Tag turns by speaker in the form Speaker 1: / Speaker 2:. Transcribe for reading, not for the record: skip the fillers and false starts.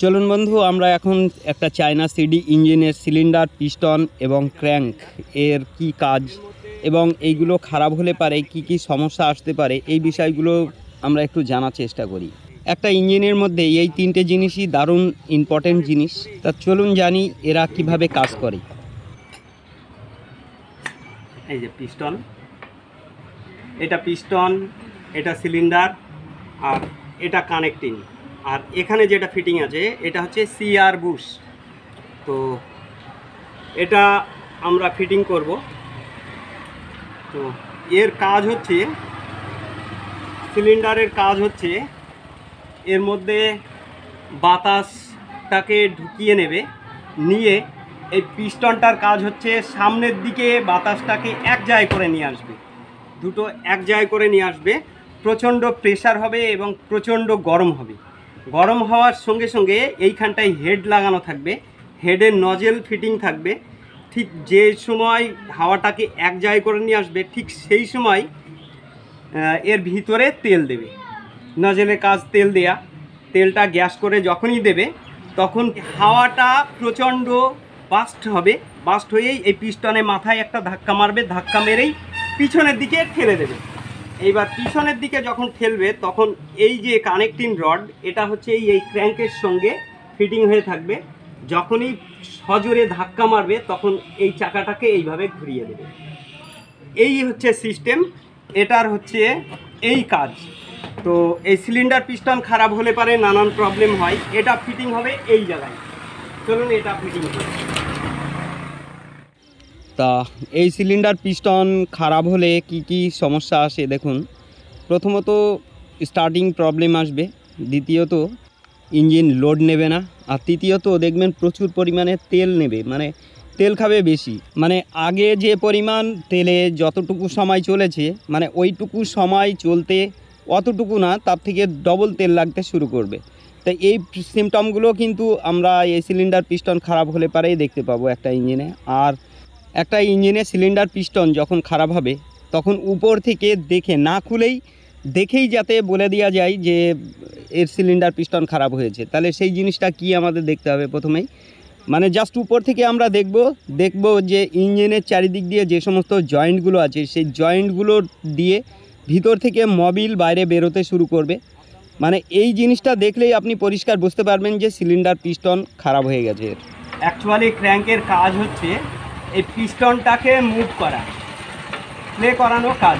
Speaker 1: চলুন বন্ধু, আমরা এখন একটা চায়না সিডি ইঞ্জিনের সিলিন্ডার, পিস্টন এবং ক্র্যাঙ্ক এর কি কাজ এবং এইগুলো খারাপ হলে পারে কি কি সমস্যা আসতে পারে এই বিষয়গুলো আমরা একটু জানার চেষ্টা করি। একটা ইঞ্জিনের মধ্যে এই তিনটে জিনিসই দারুণ ইম্পর্টেন্ট জিনিস। তা চলুন জানি এরা কিভাবে কাজ করে। এই যে পিস্টন, এটা পিস্টন, এটা সিলিন্ডার, আর এটা কানেক্টিং, আর এখানে যেটা ফিটিং আছে এটা হচ্ছে সিআর বুশ। তো এটা আমরা ফিটিং করব। তো এর কাজ হচ্ছে, সিলিন্ডারের কাজ হচ্ছে এর মধ্যে বাতাসটাকে ঢুকিয়ে নেবে, নিয়ে এই পিস্টনটার কাজ হচ্ছে সামনের দিকে বাতাসটাকে এক জায়গায় করে নিয়ে আসবে, দুটো এক জায়গায় করে নিয়ে আসবে। প্রচণ্ড প্রেসার হবে এবং প্রচণ্ড গরম হবে। গরম হওয়ার সঙ্গে সঙ্গে এইখানটায় হেড লাগানো থাকবে, হেডের নজেল ফিটিং থাকবে। ঠিক যে সময় হাওয়াটাকে এক জায়গায় করে নিয়ে আসবে ঠিক সেই সময় এর ভিতরে তেল দেবে। নজেলের কাজ তেল দেয়া, তেলটা গ্যাস করে যখনই দেবে তখন হাওয়াটা প্রচণ্ড বাস্ট হবে। বাস্ট হয়েই এই পিস্টনে মাথায় একটা ধাক্কা মারবে, ধাক্কা মেরেই পিছনের দিকে ঠেলে দেবে। এইবার পিছনের দিকে যখন ঠেলবে তখন এই যে কানেক্টিং রড, এটা হচ্ছে এই ক্র্যাঙ্কের সঙ্গে ফিটিং হয়ে থাকবে। যখনই সজোরে ধাক্কা মারবে তখন এই চাকাটাকে এইভাবে ঘুরিয়ে দেবে। এই হচ্ছে সিস্টেম, এটার হচ্ছে এই কাজ। তো এই সিলিন্ডার পিস্টন খারাপ হলে পারে নানান প্রবলেম হয়। এটা ফিটিং হবে এই জায়গায়। চলুন এটা ফিটিং হবে। তা এই সিলিন্ডার পিস্টন খারাপ হলে কি কি সমস্যা আসে দেখুন। প্রথমত স্টার্টিং প্রবলেম আসবে, দ্বিতীয়ত ইঞ্জিন লোড নেবে না, আর তৃতীয়ত দেখবেন প্রচুর পরিমাণে তেল নেবে, মানে তেল খাবে বেশি। মানে আগে যে পরিমাণ তেলে যতটুকু সময় চলেছে, মানে ওইটুকু সময় চলতে অতটুকু না, তার থেকে ডবল তেল লাগতে শুরু করবে। তাই এই সিমটমগুলো কিন্তু আমরা এই সিলিন্ডার পিস্টন খারাপ হলে পারেই দেখতে পাবো একটা ইঞ্জিনে। আর একটা ইঞ্জিনে সিলিন্ডার পিস্টন যখন খারাপ হবে তখন উপর থেকে দেখে না খুলেই দেখেই যাতে বলে দেওয়া যায় যে এর সিলিন্ডার পিস্টন খারাপ হয়েছে, তাহলে সেই জিনিসটা কি আমাদের দেখতে হবে প্রথমেই। মানে জাস্ট উপর থেকে আমরা দেখব যে ইঞ্জিনের চারিদিক দিয়ে যে সমস্ত জয়েন্টগুলো আছে সেই জয়েন্টগুলো দিয়ে ভিতর থেকে মোবিল বাইরে বেরোতে শুরু করবে। মানে এই জিনিসটা দেখলেই আপনি পরিষ্কার বুঝতে পারবেন যে সিলিন্ডার পিস্টন খারাপ হয়ে গেছে। অ্যাকচুয়ালি ক্র্যাঙ্কের কাজ হচ্ছে এই পিস্টনটাকে মুভ করা, প্লে করানো কাজ।